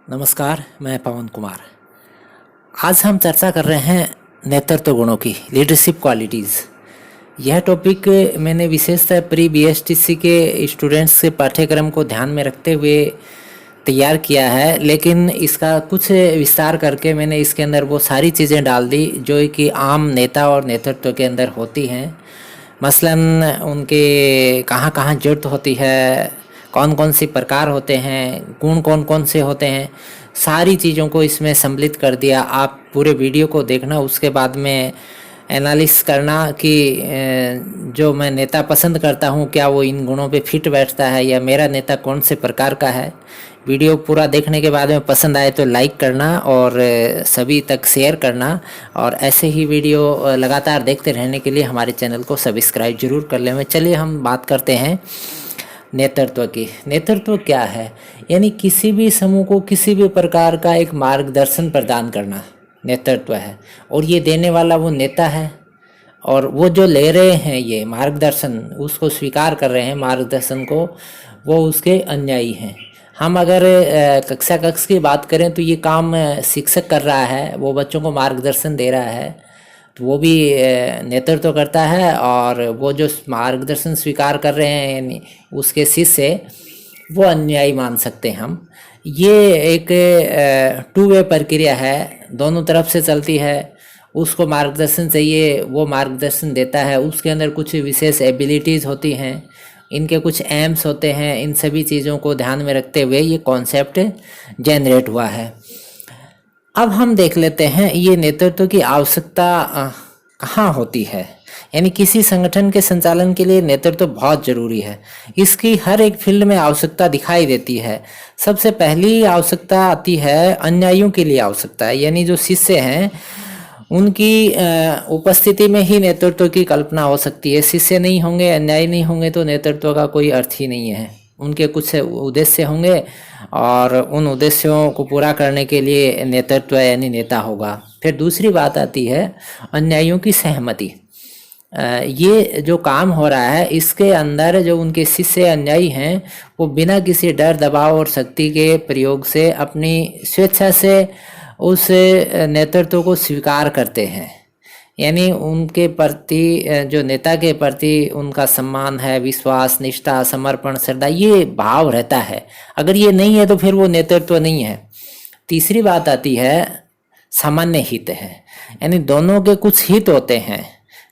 नमस्कार, मैं पवन कुमार। आज हम चर्चा कर रहे हैं नेतृत्व गुणों की, लीडरशिप क्वालिटीज़। यह टॉपिक मैंने विशेषतः प्री बीएसटीसी के स्टूडेंट्स के पाठ्यक्रम को ध्यान में रखते हुए तैयार किया है, लेकिन इसका कुछ विस्तार करके मैंने इसके अंदर वो सारी चीज़ें डाल दी जो कि आम नेता और नेतृत्व के अंदर होती हैं। मसलन उनके कहाँ कहाँ ज़रूरत होती है, कौन कौन सी प्रकार होते हैं, गुण कौन कौन से होते हैं, सारी चीज़ों को इसमें सम्मिलित कर दिया। आप पूरे वीडियो को देखना, उसके बाद में एनालिसिस करना कि जो मैं नेता पसंद करता हूँ क्या वो इन गुणों पे फिट बैठता है या मेरा नेता कौन से प्रकार का है। वीडियो पूरा देखने के बाद में पसंद आए तो लाइक करना और सभी तक शेयर करना, और ऐसे ही वीडियो लगातार देखते रहने के लिए हमारे चैनल को सब्सक्राइब जरूर कर लें। चलिए हम बात करते हैं नेतृत्व की। नेतृत्व क्या है? यानी किसी भी समूह को किसी भी प्रकार का एक मार्गदर्शन प्रदान करना नेतृत्व है, और ये देने वाला वो नेता है, और वो जो ले रहे हैं ये मार्गदर्शन, उसको स्वीकार कर रहे हैं मार्गदर्शन को, वो उसके अनुयायी हैं। हम अगर कक्षा की बात करें तो ये काम शिक्षक कर रहा है, वो बच्चों को मार्गदर्शन दे रहा है, तो वो भी नेतृत्व करता है, और वो जो मार्गदर्शन स्वीकार कर रहे हैं यानी उसके शिष्य, वो अनुयायी मान सकते हैं हम। ये एक टू वे प्रक्रिया है, दोनों तरफ से चलती है। उसको मार्गदर्शन चाहिए, वो मार्गदर्शन देता है, उसके अंदर कुछ विशेष एबिलिटीज़ होती हैं, इनके कुछ एम्स होते हैं। इन सभी चीज़ों को ध्यान में रखते हुए ये कॉन्सेप्ट जनरेट हुआ है। अब हम देख लेते हैं ये नेतृत्व की आवश्यकता कहाँ होती है। यानी किसी संगठन के संचालन के लिए नेतृत्व बहुत जरूरी है। इसकी हर एक फील्ड में आवश्यकता दिखाई देती है। सबसे पहली आवश्यकता आती है अनुयायियों के लिए आवश्यकता है, यानी जो शिष्य हैं उनकी उपस्थिति में ही नेतृत्व की कल्पना हो सकती है। शिष्य नहीं होंगे, अनुयायी नहीं होंगे तो नेतृत्व का कोई अर्थ ही नहीं है। उनके कुछ उद्देश्य होंगे और उन उद्देश्यों को पूरा करने के लिए नेतृत्व यानी नेता होगा। फिर दूसरी बात आती है अनुयायियों की सहमति। ये जो काम हो रहा है इसके अंदर जो उनके शिष्य अनुयायी हैं वो बिना किसी डर, दबाव और शक्ति के प्रयोग से अपनी स्वेच्छा से उस नेतृत्व को स्वीकार करते हैं। यानी उनके प्रति, जो नेता के प्रति उनका सम्मान है, विश्वास, निष्ठा, समर्पण, श्रद्धा, ये भाव रहता है। अगर ये नहीं है तो फिर वो नेतृत्व नहीं है। तीसरी बात आती है सामान्य हित है, यानी दोनों के कुछ हित होते हैं।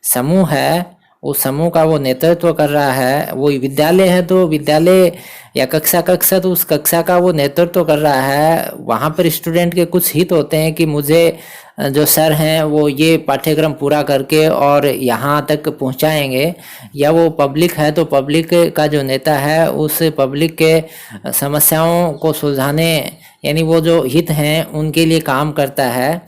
समूह है, उस समूह का वो नेतृत्व कर रहा है। वो विद्यालय है तो विद्यालय या कक्षा तो उस कक्षा का वो नेतृत्व कर रहा है। वहाँ पर स्टूडेंट के कुछ हित होते हैं कि मुझे जो सर हैं वो ये पाठ्यक्रम पूरा करके और यहाँ तक पहुँचाएंगे, या वो पब्लिक है तो पब्लिक का जो नेता है उस पब्लिक के समस्याओं को सुलझाने, यानी वो जो हित हैं उनके लिए काम करता है।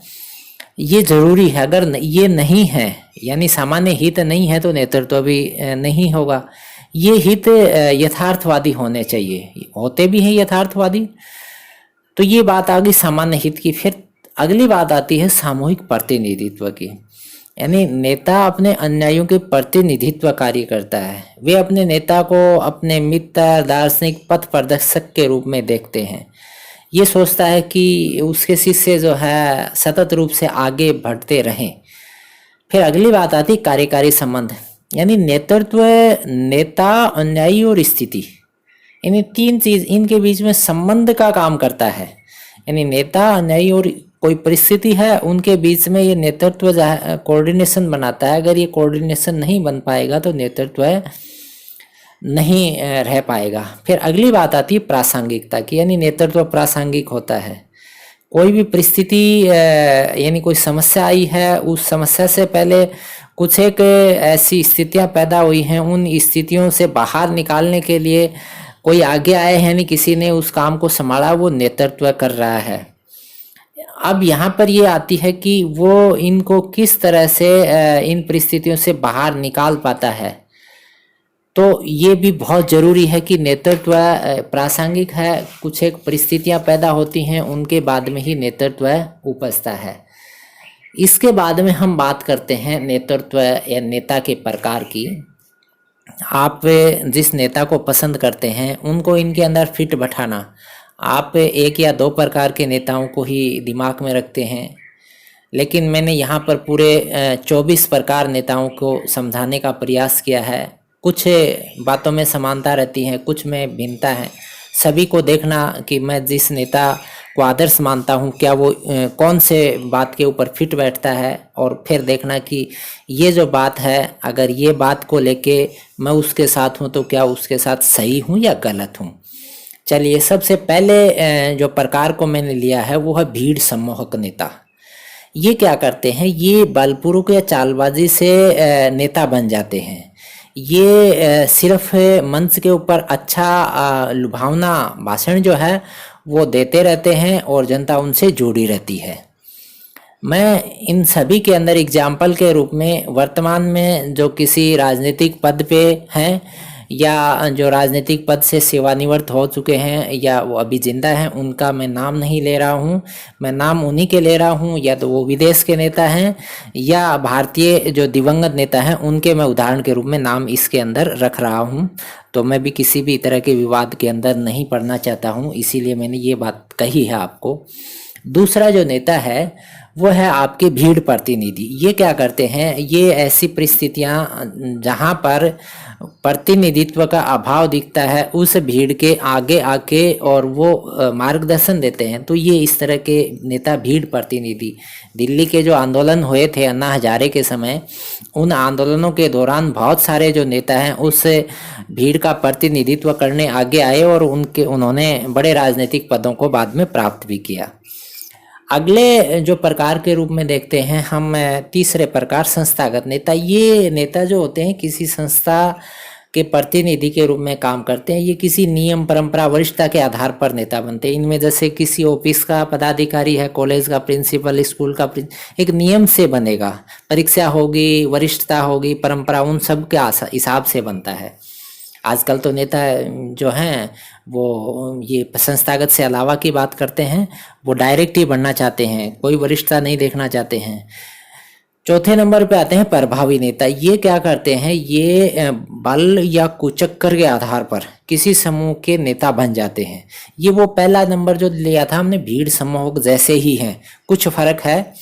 ये जरूरी है। अगर ये नहीं है, यानी सामान्य हित नहीं है, तो नेतृत्व भी नहीं होगा। ये हित यथार्थवादी होने चाहिए, होते भी हैं यथार्थवादी। तो ये बात आ गई सामान्य हित की। फिर अगली बात आती है सामूहिक प्रतिनिधित्व की। यानी नेता अपने अनुयायियों के प्रतिनिधित्व कार्य करता है। वे अपने नेता को अपने मित्र, दार्शनिक, पथ प्रदर्शक के रूप में देखते हैं। ये सोचता है कि उसके शिष्य जो है सतत रूप से आगे बढ़ते रहें। फिर अगली बात आती कार्यकारी संबंध, यानी नेतृत्व, नेता, अनुयायी और स्थिति, यानी तीन चीज, इनके बीच में संबंध का काम करता है। यानी नेता, अनुयायी और कोई परिस्थिति है, उनके बीच में ये नेतृत्व कोऑर्डिनेशन बनाता है। अगर ये कोऑर्डिनेशन नहीं बन पाएगा तो नेतृत्व नहीं रह पाएगा। फिर अगली बात आती है प्रासंगिकता की, यानी नेतृत्व प्रासंगिक होता है। कोई भी परिस्थिति, यानी कोई समस्या आई है, उस समस्या से पहले कुछ एक ऐसी स्थितियां पैदा हुई हैं, उन स्थितियों से बाहर निकालने के लिए कोई आगे आए हैं, यानी किसी ने उस काम को संभाला, वो नेतृत्व कर रहा है। अब यहाँ पर ये आती है कि वो इनको किस तरह से इन परिस्थितियों से बाहर निकाल पाता है। तो ये भी बहुत ज़रूरी है कि नेतृत्व प्रासंगिक है। कुछ एक परिस्थितियां पैदा होती हैं, उनके बाद में ही नेतृत्व उपजता है। इसके बाद में हम बात करते हैं नेतृत्व या नेता के प्रकार की। आप जिस नेता को पसंद करते हैं उनको इनके अंदर फिट बैठाना आप एक या दो प्रकार के नेताओं को ही दिमाग में रखते हैं, लेकिन मैंने यहाँ पर पूरे 24 प्रकार नेताओं को समझाने का प्रयास किया है। कुछ बातों में समानता रहती है, कुछ में भिन्नता है। सभी को देखना कि मैं जिस नेता को आदर्श मानता हूँ क्या वो कौन से बात के ऊपर फिट बैठता है, और फिर देखना कि ये जो बात है अगर ये बात को लेके मैं उसके साथ हूँ तो क्या उसके साथ सही हूँ या गलत हूँ। चलिए, सबसे पहले जो प्रकार को मैंने लिया है वो है भीड़ सम्मोहक नेता। ये क्या करते हैं, ये बलपूर्वक या चालबाजी से नेता बन जाते हैं। ये सिर्फ मंच के ऊपर अच्छा लुभावना भाषण जो है वो देते रहते हैं और जनता उनसे जुड़ी रहती है। मैं इन सभी के अंदर एग्जाम्पल के रूप में वर्तमान में जो किसी राजनीतिक पद पे हैं या जो राजनीतिक पद से सेवानिवृत्त हो चुके हैं या वो अभी जिंदा हैं उनका मैं नाम नहीं ले रहा हूं। मैं नाम उन्हीं के ले रहा हूं, या तो वो विदेश के नेता हैं या भारतीय जो दिवंगत नेता हैं उनके मैं उदाहरण के रूप में नाम इसके अंदर रख रहा हूं। तो मैं भी किसी भी तरह के विवाद के अंदर नहीं पड़ना चाहता हूं, इसीलिए मैंने ये बात कही है आपको। दूसरा जो नेता है वो है आपके भीड़ प्रतिनिधि। ये क्या करते हैं, ये ऐसी परिस्थितियां जहां पर प्रतिनिधित्व का अभाव दिखता है उस भीड़ के आगे आके और वो मार्गदर्शन देते हैं। तो ये इस तरह के नेता भीड़ प्रतिनिधि। दिल्ली के जो आंदोलन हुए थे अन्ना हजारे के समय, उन आंदोलनों के दौरान बहुत सारे जो नेता हैं उस भीड़ का प्रतिनिधित्व करने आगे आए और उन्होंने बड़े राजनीतिक पदों को बाद में प्राप्त भी किया। अगले जो प्रकार के रूप में देखते हैं हम तीसरे प्रकार संस्थागत नेता। ये नेता जो होते हैं किसी संस्था के प्रतिनिधि के रूप में काम करते हैं। ये किसी नियम परंपरा वरिष्ठता के आधार पर नेता बनते हैं। इनमें जैसे किसी ऑफिस का पदाधिकारी है, कॉलेज का प्रिंसिपल, स्कूल का एक नियम से बनेगा, परीक्षा होगी, वरिष्ठता होगी, परंपरा, उन सब के हिसाब से बनता है। आजकल तो नेता जो हैं वो ये संस्थागत से अलावा की बात करते हैं, वो डायरेक्ट ही बनना चाहते हैं, कोई वरिष्ठता नहीं देखना चाहते हैं। चौथे नंबर पे आते हैं प्रभावी नेता। ये क्या करते हैं, ये बल या कुचक्कर के आधार पर किसी समूह के नेता बन जाते हैं। ये वो पहला नंबर जो लिया था हमने भीड़ समूह जैसे ही है, कुछ फर्क है।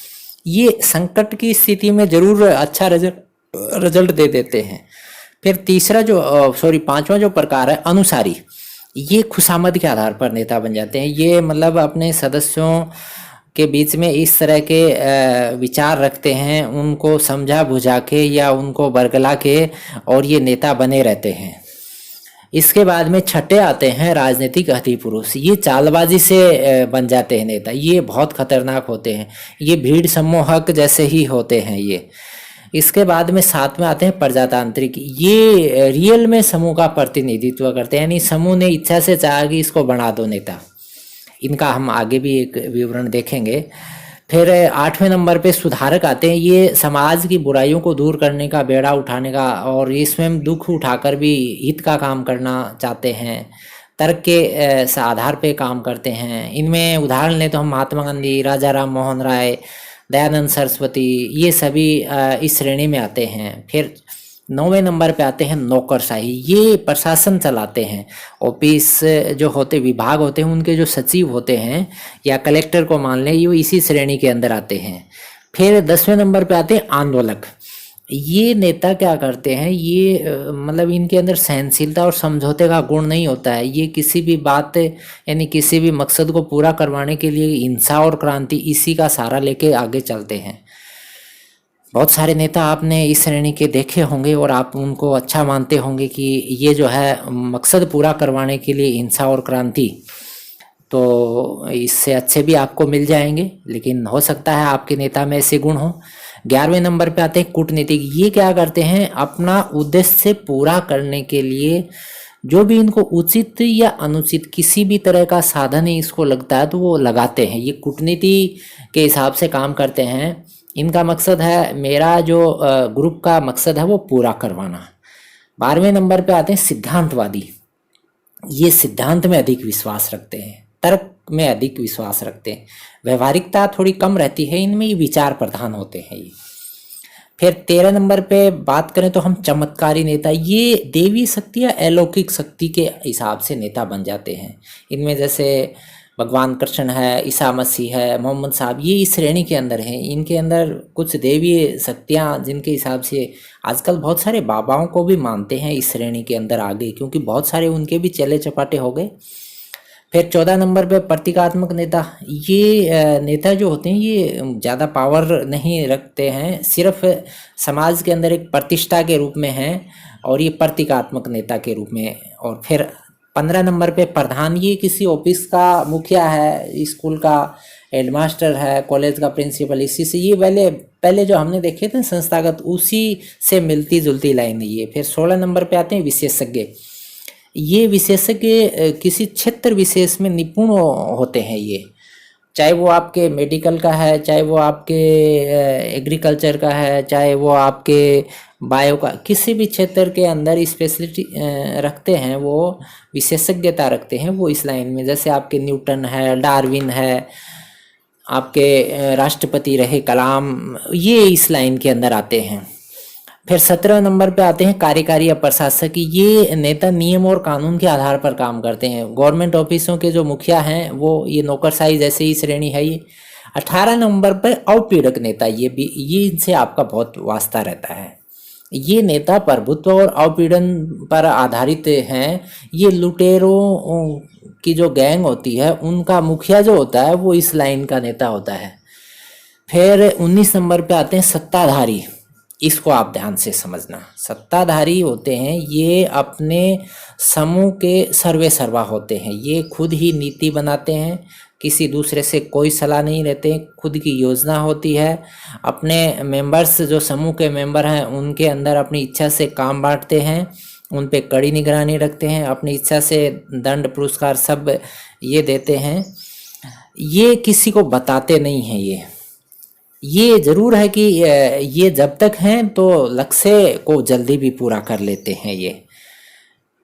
ये संकट की स्थिति में जरूर अच्छा रिजल्ट दे देते हैं। फिर पांचवा जो प्रकार है अनुसारी। ये खुशामद के आधार पर नेता बन जाते हैं। ये मतलब अपने सदस्यों के बीच में इस तरह के विचार रखते हैं, उनको समझा बुझा के या उनको बरगला के, और ये नेता बने रहते हैं। इसके बाद में छठे आते हैं राजनीतिक अधिपुरुष। ये चालबाजी से बन जाते हैं नेता। ये बहुत खतरनाक होते हैं, ये भीड़ सम्मोहक जैसे ही होते हैं ये। इसके बाद में साथ में आते हैं प्रजातांत्रिक। ये रियल में समूह का प्रतिनिधित्व करते हैं, यानी समूह ने इच्छा से चाहा कि इसको बना दो नेता। इनका हम आगे भी एक विवरण देखेंगे। फिर आठवें नंबर पे सुधारक आते हैं। ये समाज की बुराइयों को दूर करने का, बेड़ा उठाने का, और इसमें दुख उठाकर भी हित का काम करना चाहते हैं, तर्क के आधार पे काम करते हैं। इनमें उदाहरण लें तो हम महात्मा गांधी, राजा राम मोहन राय, दयानंद सरस्वती, ये सभी इस श्रेणी में आते हैं। फिर 9वें नंबर पे आते हैं नौकरशाही। ये प्रशासन चलाते हैं। ऑफिस जो होते, विभाग होते हैं, उनके जो सचिव होते हैं या कलेक्टर को मान लें, ये इसी श्रेणी के अंदर आते हैं। फिर 10वें नंबर पे आते हैं आंदोलक। ये नेता क्या करते हैं, ये मतलब इनके अंदर सहनशीलता और समझौते का गुण नहीं होता है। ये किसी भी बात यानी किसी भी मकसद को पूरा करवाने के लिए हिंसा और क्रांति, इसी का सहारा लेके आगे चलते हैं। बहुत सारे नेता आपने इस श्रेणी के देखे होंगे और आप उनको अच्छा मानते होंगे कि ये जो है मकसद पूरा करवाने के लिए हिंसा और क्रांति, तो इससे अच्छे भी आपको मिल जाएंगे, लेकिन हो सकता है आपके नेता में ऐसे गुण हो। 11वें नंबर पे आते हैं कूटनीतिक। ये क्या करते हैं, अपना उद्देश्य पूरा करने के लिए जो भी इनको उचित या अनुचित किसी भी तरह का साधन ही इसको लगता है तो वो लगाते हैं। ये कूटनीति के हिसाब से काम करते हैं। इनका मकसद है, मेरा जो ग्रुप का मकसद है वो पूरा करवाना। 12वें नंबर पे आते हैं सिद्धांतवादी। ये सिद्धांत में अधिक विश्वास रखते हैं, तर्क में अधिक विश्वास रखते हैं, व्यवहारिकता थोड़ी कम रहती है इनमें, ये विचार प्रधान होते हैं ये। फिर 13 नंबर पे बात करें तो हम चमत्कारी नेता, ये देवी शक्ति या अलौकिक शक्ति के हिसाब से नेता बन जाते हैं। इनमें जैसे भगवान कृष्ण है, ईसा मसीह है, मोहम्मद साहब, ये इस श्रेणी के अंदर हैं। इनके अंदर कुछ देवी शक्तियाँ जिनके हिसाब से आजकल बहुत सारे बाबाओं को भी मानते हैं इस श्रेणी के अंदर आ गए, क्योंकि बहुत सारे उनके भी चले चपाटे हो गए। फिर 14 नंबर पे प्रतीकात्मक नेता, ये नेता जो होते हैं ये ज़्यादा पावर नहीं रखते हैं, सिर्फ समाज के अंदर एक प्रतिष्ठा के रूप में हैं और ये प्रतीकात्मक नेता के रूप में। और फिर 15 नंबर पे प्रधान, ये किसी ऑफिस का मुखिया है, स्कूल का हेडमास्टर है, कॉलेज का प्रिंसिपल, इसी से ये पहले जो हमने देखे थे संस्थागत, उसी से मिलती जुलती लाइन है ये। फिर 16 नंबर पे आते हैं विशेषज्ञ, ये विशेषज्ञ किसी क्षेत्र विशेष में निपुण होते हैं ये, चाहे वो आपके मेडिकल का है, चाहे वो आपके एग्रीकल्चर का है, चाहे वो आपके बायो का, किसी भी क्षेत्र के अंदर स्पेशलिटी रखते हैं, वो विशेषज्ञता रखते हैं वो इस लाइन में। जैसे आपके न्यूटन है, डार्विन है, आपके राष्ट्रपति रहे कलाम, ये इस लाइन के अंदर आते हैं। फिर 17 नंबर पे आते हैं कार्यकारी या प्रशासक, ये नेता नियम और कानून के आधार पर काम करते हैं। गवर्नमेंट ऑफिसों के जो मुखिया हैं वो ये नौकरशाही जैसे ही श्रेणी है ये। 18 नंबर पर अवपीड़क नेता, ये भी, ये इनसे आपका बहुत वास्ता रहता है। ये नेता प्रभुत्व और अवपीड़न पर आधारित हैं। ये लुटेरों की जो गैंग होती है उनका मुखिया जो होता है वो इस लाइन का नेता होता है। फिर 19 नंबर पे आते हैं सत्ताधारी, इसको आप ध्यान से समझना। सत्ताधारी होते हैं ये अपने समूह के सर्वे सर्वा होते हैं, ये खुद ही नीति बनाते हैं, किसी दूसरे से कोई सलाह नहीं लेते, खुद की योजना होती है। अपने मेंबर्स, जो समूह के मेंबर हैं, उनके अंदर अपनी इच्छा से काम बांटते हैं, उन पे कड़ी निगरानी रखते हैं, अपनी इच्छा से दंड पुरस्कार सब ये देते हैं। ये किसी को बताते नहीं हैं। ये जरूर है कि ये जब तक हैं तो लक्ष्य को जल्दी भी पूरा कर लेते हैं ये।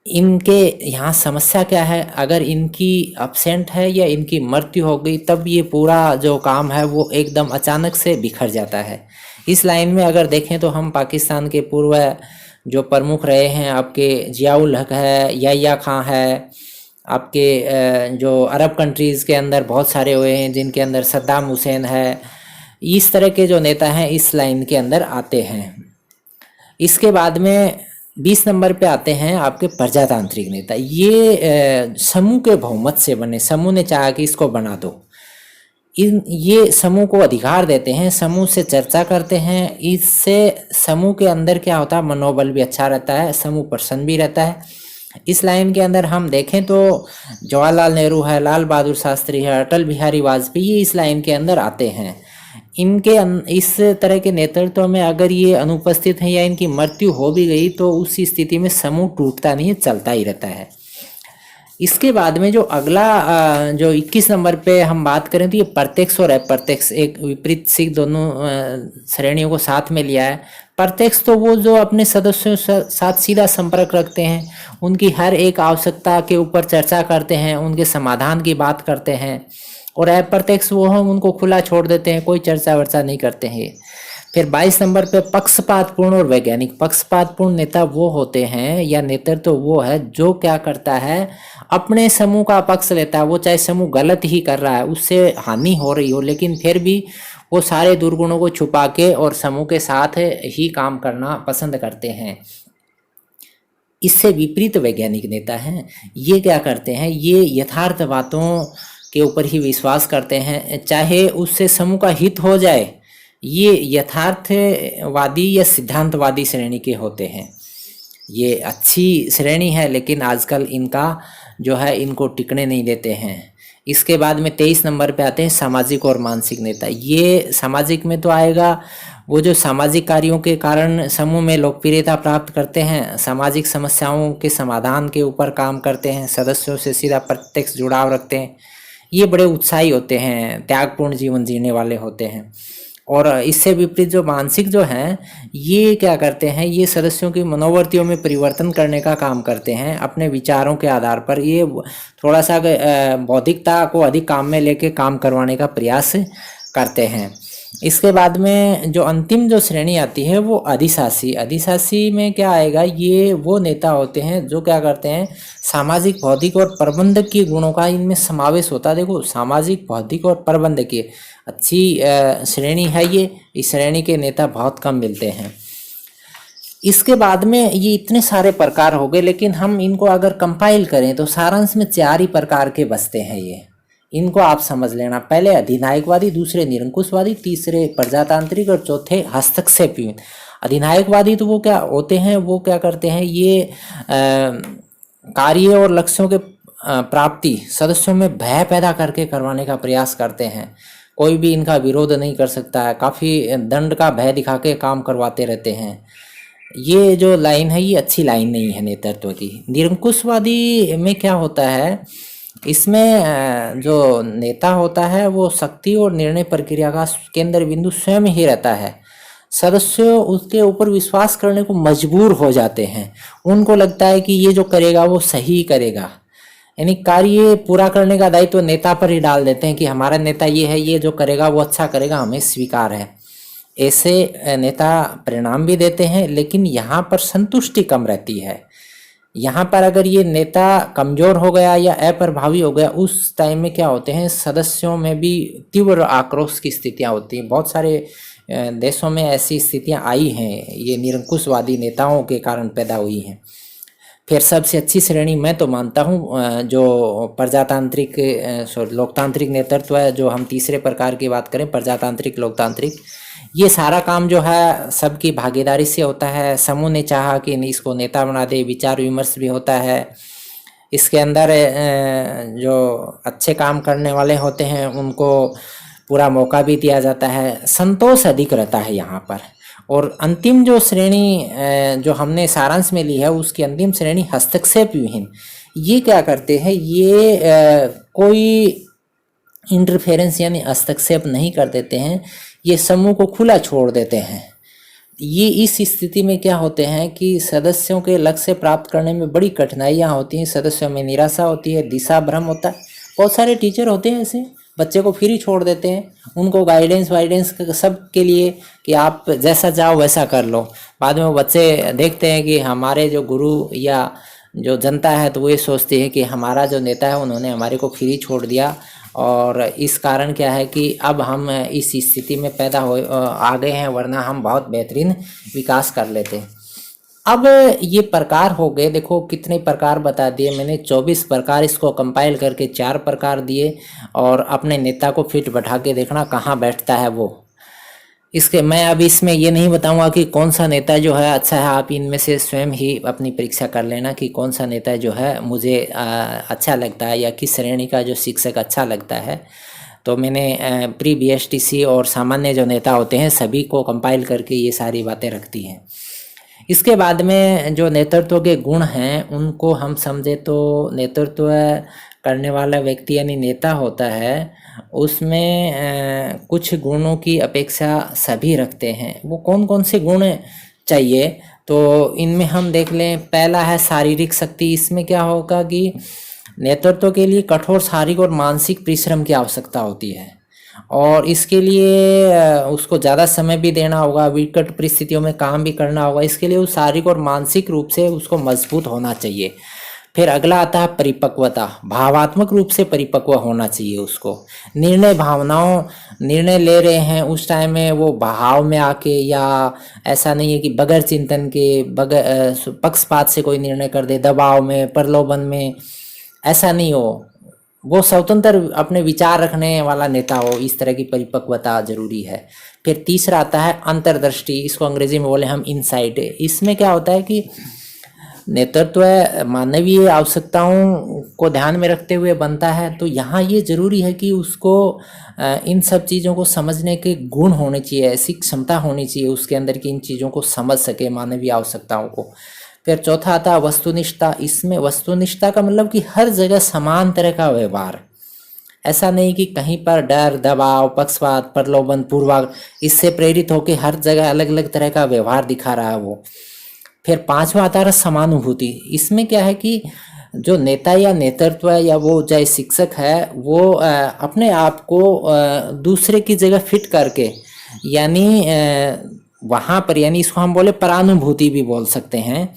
इनके यहाँ समस्या क्या है, अगर इनकी अब्सेंट है या इनकी मृत्यु हो गई तब ये पूरा जो काम है वो एकदम अचानक से बिखर जाता है। इस लाइन में अगर देखें तो हम पाकिस्तान के पूर्व जो प्रमुख रहे हैं, आपके जियाउल हक है, याह्या खां है, आपके जो अरब कंट्रीज़ के अंदर बहुत सारे हुए हैं जिनके अंदर सद्दाम हुसैन है, इस तरह के जो नेता हैं इस लाइन के अंदर आते हैं। इसके बाद में 20 नंबर पे आते हैं आपके प्रजातांत्रिक नेता। ये समूह के बहुमत से बने, समूह ने चाहा कि इसको बना दो, ये समूह को अधिकार देते हैं, समूह से चर्चा करते हैं। इससे समूह के अंदर क्या होता है, मनोबल भी अच्छा रहता है, समूह प्रसन्न भी रहता है। इस लाइन के अंदर हम देखें तो जवाहरलाल नेहरू है, लाल बहादुर शास्त्री है, अटल बिहारी वाजपेयी, ये इस लाइन के अंदर आते हैं। इनके इस तरह के नेतृत्व में अगर ये अनुपस्थित हैं या इनकी मृत्यु हो भी गई तो उस स्थिति में समूह टूटता नहीं है, चलता ही रहता है। इसके बाद में जो अगला जो 21 नंबर पे हम बात करें तो ये प्रत्यक्ष और अप्रत्यक्ष, एक विपरीत सी दोनों श्रेणियों को साथ में लिया है। प्रत्यक्ष तो वो जो अपने सदस्यों साथ सीधा संपर्क रखते हैं, उनकी हर एक आवश्यकता के ऊपर चर्चा करते हैं, उनके समाधान की बात करते हैं। और अप्रत्यक्ष वो हम उनको खुला छोड़ देते हैं, कोई चर्चा वर्चा नहीं करते हैं। फिर 22 नंबर पे पक्षपातपूर्ण और वैज्ञानिक। पक्षपातपूर्ण नेता वो होते हैं या नेतृत्व तो वो है जो क्या करता है, अपने समूह का पक्ष लेता है। वो चाहे समूह गलत ही कर रहा है, उससे हानि हो रही हो, लेकिन फिर भी वो सारे दुर्गुणों को छुपा के और समूह के साथ ही काम करना पसंद करते हैं। इससे विपरीत वैज्ञानिक नेता हैं, ये क्या करते हैं, ये यथार्थ बातों के ऊपर ही विश्वास करते हैं, चाहे उससे समूह का हित हो जाए। ये यथार्थवादी या सिद्धांतवादी श्रेणी के होते हैं। ये अच्छी श्रेणी है, लेकिन आजकल इनका जो है इनको टिकने नहीं देते हैं। इसके बाद में 23 नंबर पे आते हैं सामाजिक और मानसिक नेता। ये सामाजिक में तो आएगा, वो जो सामाजिक कार्यों के कारण समूह में लोकप्रियता प्राप्त करते हैं, सामाजिक समस्याओं के समाधान के ऊपर काम करते हैं, सदस्यों से सीधा प्रत्यक्ष जुड़ाव रखते हैं। ये बड़े उत्साही होते हैं, त्यागपूर्ण जीवन जीने वाले होते हैं। और इससे विपरीत जो मानसिक जो हैं, ये क्या करते हैं, ये सदस्यों की मनोवृत्तियों में परिवर्तन करने का काम करते हैं अपने विचारों के आधार पर। ये थोड़ा सा बौद्धिकता को अधिक काम में लेके काम करवाने का प्रयास करते हैं। इसके बाद में जो अंतिम जो श्रेणी आती है वो अधिशासी। अधिशासी में क्या आएगा, ये वो नेता होते हैं जो क्या करते हैं, सामाजिक, बौद्धिक और प्रबंधकीय गुणों का इनमें समावेश होता है। देखो, सामाजिक, बौद्धिक और प्रबंधकीय अच्छी श्रेणी है ये। इस श्रेणी के नेता बहुत कम मिलते हैं। इसके बाद में ये इतने सारे प्रकार हो गए, लेकिन हम इनको अगर कंपाइल करें तो सारांश में 4 ही प्रकार के बचते हैं ये। इनको आप समझ लेना, पहले अधिनायकवादी, दूसरे निरंकुशवादी, तीसरे प्रजातांत्रिक और चौथे हस्तक्षेपी। अधिनायकवादी तो वो क्या होते हैं, वो क्या करते हैं, ये कार्य और लक्ष्यों के प्राप्ति सदस्यों में भय पैदा करके करवाने का प्रयास करते हैं। कोई भी इनका विरोध नहीं कर सकता है, काफ़ी दंड का भय दिखा के काम करवाते रहते हैं। ये जो लाइन है ये अच्छी लाइन नहीं है नेतृत्व की। निरंकुशवादी में क्या होता है, इसमें जो नेता होता है वो शक्ति और निर्णय प्रक्रिया का केंद्र बिंदु स्वयं ही रहता है। सदस्य उसके ऊपर विश्वास करने को मजबूर हो जाते हैं। उनको लगता है कि ये जो करेगा वो सही करेगा, यानी कार्य पूरा करने का दायित्व नेता पर ही डाल देते हैं कि हमारा नेता ये है, ये जो करेगा वो अच्छा करेगा, हमें स्वीकार है। ऐसे नेता परिणाम भी देते हैं, लेकिन यहाँ पर संतुष्टि कम रहती है। यहाँ पर अगर ये नेता कमज़ोर हो गया या अप्रभावी हो गया, उस टाइम में क्या होते हैं, सदस्यों में भी तीव्र आक्रोश की स्थितियाँ होती हैं। बहुत सारे देशों में ऐसी स्थितियाँ आई हैं, ये निरंकुशवादी नेताओं के कारण पैदा हुई हैं। फिर सबसे अच्छी श्रेणी मैं तो मानता हूँ जो प्रजातांत्रिक लोकतांत्रिक नेतृत्व है, जो हम तीसरे प्रकार की बात करें, प्रजातांत्रिक लोकतांत्रिक। ये सारा काम जो है सबकी भागीदारी से होता है। समूह ने चाहा कि इसको नेता बना दे, विचार विमर्श भी होता है। इसके अंदर जो अच्छे काम करने वाले होते हैं उनको पूरा मौका भी दिया जाता है। संतोष अधिक रहता है यहाँ पर। और अंतिम जो श्रेणी जो हमने सारांश में ली है, उसकी अंतिम श्रेणी हस्तक्षेप विहीन। ये क्या करते हैं, ये कोई इंटरफेरेंस यानी हस्तक्षेप नहीं कर देते हैं, ये समूह को खुला छोड़ देते हैं। ये इस स्थिति में क्या होते हैं कि सदस्यों के लक्ष्य प्राप्त करने में बड़ी कठिनाइयाँ होती हैं, सदस्यों में निराशा होती है, दिशा भ्रम होता है। बहुत सारे टीचर होते हैं ऐसे, बच्चे को फ्री छोड़ देते हैं, उनको गाइडेंस वाइडेंस सब के लिए कि आप जैसा चाहो वैसा कर लो। बाद में वो बच्चे देखते हैं कि हमारे जो गुरु या जो जनता है तो वो ये सोचती है कि हमारा जो नेता है उन्होंने हमारे को फ्री छोड़ दिया, और इस कारण क्या है कि अब हम इस स्थिति में पैदा हो आ गए हैं, वरना हम बहुत बेहतरीन विकास कर लेते। अब ये प्रकार हो गए, देखो कितने प्रकार बता दिए मैंने, 24 प्रकार। इसको कंपाइल करके 4 प्रकार दिए, और अपने नेता को फिट बैठा के देखना कहाँ बैठता है वो। इसके मैं अब इसमें ये नहीं बताऊंगा कि कौन सा नेता जो है अच्छा है, आप इनमें से स्वयं ही अपनी परीक्षा कर लेना कि कौन सा नेता जो है मुझे अच्छा लगता है, या किस श्रेणी का जो शिक्षक अच्छा लगता है। तो मैंने प्री BSTC और सामान्य जो नेता होते हैं सभी को कंपाइल करके ये सारी बातें रखती हैं। इसके बाद में जो नेतृत्व के गुण हैं उनको हम समझे तो नेतृत्व करने वाला व्यक्ति यानी नेता होता है, उसमें कुछ गुणों की अपेक्षा सभी रखते हैं। वो कौन कौन से गुण चाहिए, तो इनमें हम देख लें। पहला है शारीरिक शक्ति। इसमें क्या होगा कि नेतृत्व के लिए कठोर शारीरिक और मानसिक परिश्रम की आवश्यकता होती है, और इसके लिए उसको ज़्यादा समय भी देना होगा, विकट परिस्थितियों में काम भी करना होगा। इसके लिए वो शारीरिक और मानसिक रूप से उसको मजबूत होना चाहिए। फिर अगला आता है परिपक्वता। भावात्मक रूप से परिपक्व होना चाहिए उसको। निर्णय ले रहे हैं उस टाइम में वो भाव में आके, या ऐसा नहीं है कि बगैर चिंतन के, बगैर पक्षपात से कोई निर्णय कर दे, दबाव में, प्रलोभन में, ऐसा नहीं हो। वो स्वतंत्र अपने विचार रखने वाला नेता हो, इस तरह की परिपक्वता जरूरी है। फिर तीसरा आता है अंतर्दृष्टि। इसको अंग्रेजी में बोले हम इनसाइट। इसमें क्या होता है कि नेतृत्व मानवीय आवश्यकताओं को ध्यान में रखते हुए बनता है, तो यहाँ ये जरूरी है कि उसको इन सब चीज़ों को समझने के गुण होने चाहिए, ऐसी क्षमता होनी चाहिए उसके अंदर कि इन चीज़ों को समझ सके, मानवीय आवश्यकताओं को। फिर चौथा आता है वस्तुनिष्ठता। इसमें वस्तुनिष्ठता का मतलब कि हर जगह समान तरह का व्यवहार, ऐसा नहीं कि कहीं पर डर, दबाव, पक्षपात, प्रलोभन, पूर्वाग्रह, इससे प्रेरित होकर हर जगह अलग अलग तरह का व्यवहार दिखा रहा है वो। फिर पांचवा आता है समानुभूति। इसमें क्या है कि जो नेता या नेतृत्व या वो चाहे शिक्षक है, वो अपने आप को दूसरे की जगह फिट करके यानी वहाँ पर, यानी इसको हम बोले परानुभूति भी बोल सकते हैं,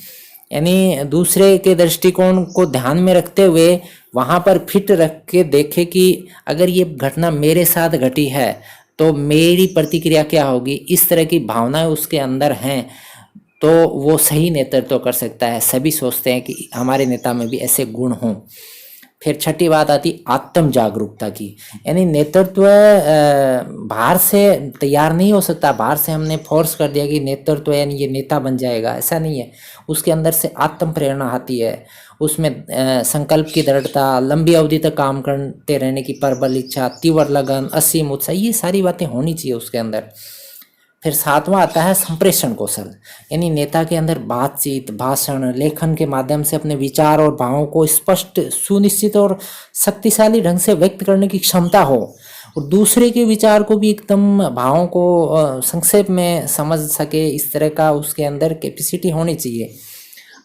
यानी दूसरे के दृष्टिकोण को ध्यान में रखते हुए वहाँ पर फिट रख के देखे कि अगर ये घटना मेरे साथ घटी है तो मेरी प्रतिक्रिया क्या होगी, इस तरह की भावनाएं उसके अंदर हैं तो वो सही नेतृत्व कर सकता है। सभी सोचते हैं कि हमारे नेता में भी ऐसे गुण हों। फिर छठी बात आती आत्म जागरूकता की, यानी नेतृत्व बाहर से तैयार नहीं हो सकता। बाहर से हमने फोर्स कर दिया कि नेतृत्व यानी ये नेता बन जाएगा, ऐसा नहीं है। उसके अंदर से आत्म प्रेरणा आती है, उसमें संकल्प की दृढ़ता, लंबी अवधि तक काम करते रहने की प्रबल इच्छा, तीव्र लगन, असीम उत्साह, ये सारी बातें होनी चाहिए उसके अंदर। फिर सातवां आता है संप्रेषण कौशल, यानी नेता के अंदर बातचीत, भाषण, लेखन के माध्यम से अपने विचार और भावों को स्पष्ट, सुनिश्चित और शक्तिशाली ढंग से व्यक्त करने की क्षमता हो, और दूसरे के विचार को भी एकदम भावों को संक्षेप में समझ सके, इस तरह का उसके अंदर कैपेसिटी होनी चाहिए।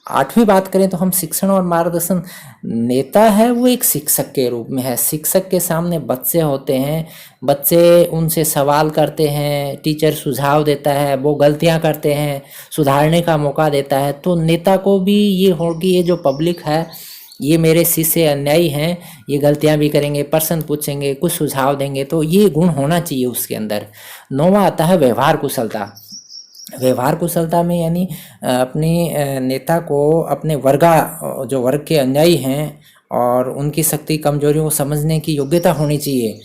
आठवीं बात करें तो हम शिक्षण और मार्गदर्शन, नेता है वो एक शिक्षक के रूप में है। शिक्षक के सामने बच्चे होते हैं, बच्चे उनसे सवाल करते हैं, टीचर सुझाव देता है, वो गलतियां करते हैं, सुधारने का मौका देता है। तो नेता को भी ये हो कि ये जो पब्लिक है ये मेरे शिष्य अन्यायी हैं, ये गलतियां भी करेंगे, प्रश्न पूछेंगे, कुछ सुझाव देंगे, तो ये गुण होना चाहिए उसके अंदर। नौवां आता है व्यवहार कुशलता। व्यवहार कुशलता में यानी अपने नेता को अपने जो वर्ग के अनुयायी हैं और उनकी शक्ति कमजोरियों को समझने की योग्यता होनी चाहिए।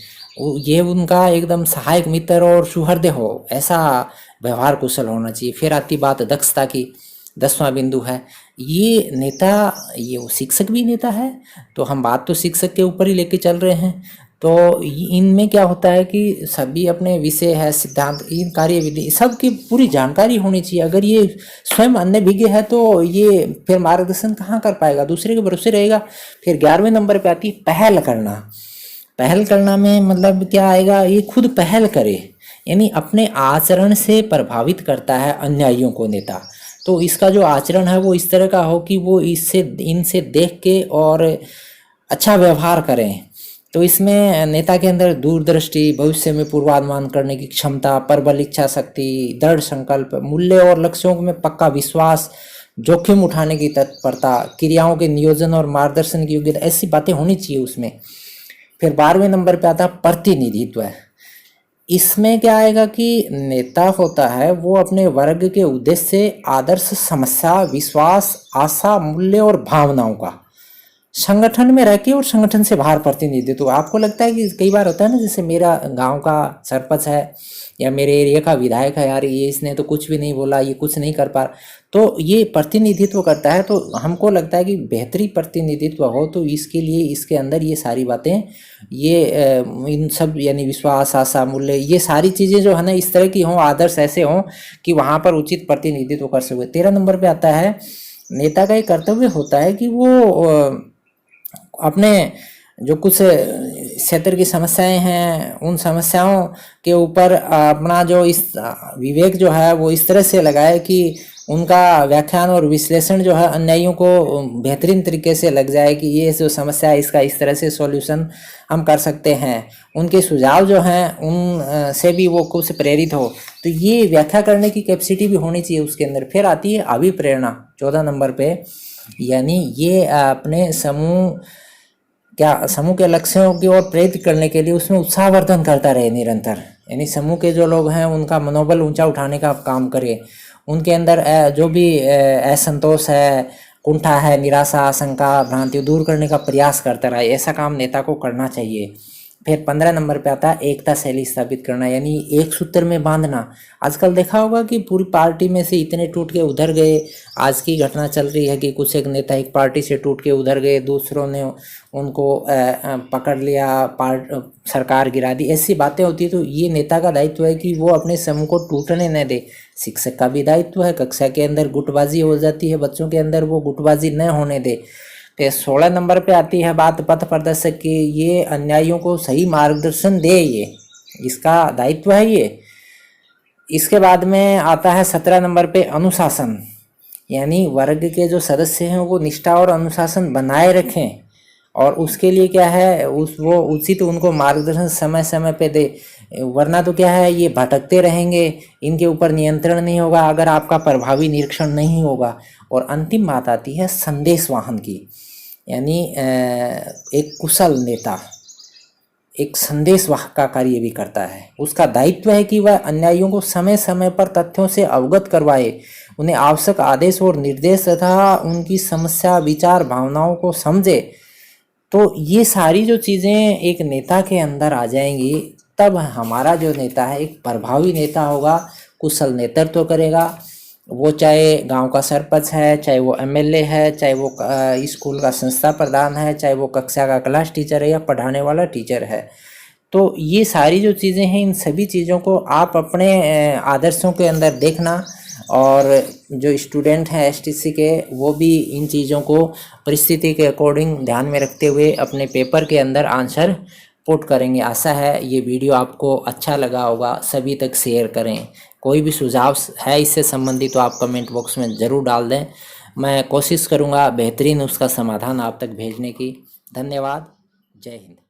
ये उनका एकदम सहायक मित्र और सुहृदय हो, ऐसा व्यवहार कुशल होना चाहिए। फिर आती बात दक्षता की, 10वां बिंदु है ये नेता, ये वो शिक्षक भी नेता है, तो हम बात तो शिक्षक के ऊपर ही लेके चल रहे हैं। तो इनमें क्या होता है कि सभी अपने विषय है, सिद्धांत, इन कार्यविधि सबकी पूरी जानकारी होनी चाहिए। अगर ये स्वयं अनभिज्ञ है तो ये फिर मार्गदर्शन कहाँ कर पाएगा, दूसरे के भरोसे रहेगा। फिर 11वें नंबर पे आती है पहल करना। पहल करना में मतलब क्या आएगा, ये खुद पहल करे, यानी अपने आचरण से प्रभावित करता है अन्यायियों को नेता। तो इसका जो आचरण है वो इस तरह का हो कि वो इनसे देख के और अच्छा व्यवहार करें। तो इसमें नेता के अंदर दूरदृष्टि, भविष्य में पूर्वानुमान करने की क्षमता, प्रबल इच्छा शक्ति, दृढ़ संकल्प, मूल्य और लक्ष्यों में पक्का विश्वास, जोखिम उठाने की तत्परता, क्रियाओं के नियोजन और मार्गदर्शन की योग्यता, ऐसी बातें होनी चाहिए उसमें। फिर 12वें नंबर पे आता है प्रतिनिधित्व। इसमें क्या आएगा कि नेता होता है वो अपने वर्ग के उद्देश्य, आदर्श, समस्या, विश्वास, आशा, मूल्य और भावनाओं का संगठन में रह के और संगठन से बाहर प्रतिनिधित्व। तो आपको लगता है कि कई बार होता है ना, जैसे मेरा गांव का सरपंच है या मेरे एरिया का विधायक है, यार ये इसने तो कुछ भी नहीं बोला, ये कुछ नहीं कर पा, तो ये प्रतिनिधित्व करता है। तो हमको लगता है कि बेहतरी प्रतिनिधित्व हो तो इसके लिए इसके अंदर ये सारी बातें, ये इन सब यानी विश्वास, आशा, मूल्य, ये सारी चीज़ें जो है ना इस तरह की हों, आदर्श ऐसे हों कि वहाँ पर उचित प्रतिनिधित्व कर सके। 13 नंबर पे आता है नेता का एक कर्तव्य होता है कि वो अपने जो कुछ क्षेत्र की समस्याएं हैं उन समस्याओं के ऊपर अपना जो इस विवेक जो है वो इस तरह से लगाए कि उनका व्याख्यान और विश्लेषण जो है अन्यायियों को बेहतरीन तरीके से लग जाए कि ये जो समस्या है इसका इस तरह से सॉल्यूशन हम कर सकते हैं। उनके सुझाव जो हैं उन से भी वो कुछ प्रेरित हो, तो ये व्याख्या करने की कैपेसिटी भी होनी चाहिए उसके अंदर। फिर आती है अभिप्रेरणा 14 नंबर पे, यानी ये अपने समूह के लक्ष्यों की ओर प्रेरित करने के लिए उसमें उत्साहवर्धन करता रहे निरंतर, यानी समूह के जो लोग हैं उनका मनोबल ऊंचा उठाने का काम करे, उनके अंदर जो भी असंतोष है, कुंठा है, निराशा, आशंका, भ्रांति दूर करने का प्रयास करता रहे। ऐसा काम नेता को करना चाहिए। फिर 15 नंबर पे आता है एकता शैली स्थापित करना, यानी एक सूत्र में बांधना। आजकल देखा होगा कि पूरी पार्टी में से इतने टूट के उधर गए। आज की घटना चल रही है कि कुछ एक नेता एक पार्टी से टूट के उधर गए, दूसरों ने उनको पकड़ लिया, सरकार गिरा दी, ऐसी बातें होती है। तो ये नेता का दायित्व है कि वो अपने समूह को टूटने न दे। शिक्षक का भी दायित्व है, कक्षा के अंदर गुटबाजी हो जाती है बच्चों के अंदर, वो गुटबाजी न होने दे। तो 16 नंबर पे आती है बात पथ प्रदर्शक की, ये अन्यायियों को सही मार्गदर्शन दे, ये इसका दायित्व है ये। इसके बाद में आता है 17 नंबर पे अनुशासन, यानी वर्ग के जो सदस्य हैं वो निष्ठा और अनुशासन बनाए रखें और उसके लिए क्या है वो उचित उनको मार्गदर्शन समय समय पे दे, वरना तो क्या है ये भटकते रहेंगे, इनके ऊपर नियंत्रण नहीं होगा अगर आपका प्रभावी निरीक्षण नहीं होगा। और अंतिम बात आती है संदेश वाहन की, यानी एक कुशल नेता एक संदेशवाहक का कार्य भी करता है। उसका दायित्व है कि वह अनुयायियों को समय समय पर तथ्यों से अवगत करवाए, उन्हें आवश्यक आदेश और निर्देश तथा उनकी समस्या विचार भावनाओं को समझे। तो ये सारी जो चीज़ें एक नेता के अंदर आ जाएंगी, तब हमारा जो नेता है एक प्रभावी नेता होगा, कुशल नेतृत्व करेगा। वो चाहे गांव का सरपंच है, चाहे वो एमएलए है, चाहे वो स्कूल का संस्था प्रधान है, चाहे वो कक्षा का क्लास टीचर है या पढ़ाने वाला टीचर है। तो ये सारी जो चीज़ें हैं, इन सभी चीज़ों को आप अपने आदर्शों के अंदर देखना, और जो स्टूडेंट हैं एसटीसी के वो भी इन चीज़ों को परिस्थिति के अकॉर्डिंग ध्यान में रखते हुए अपने पेपर के अंदर आंसर पुट करेंगे। आशा है ये वीडियो आपको अच्छा लगा होगा, सभी तक शेयर करें। कोई भी सुझाव है इससे संबंधित तो आप कमेंट बॉक्स में ज़रूर डाल दें, मैं कोशिश करूँगा बेहतरीन उसका समाधान आप तक भेजने की। धन्यवाद, जय हिंद।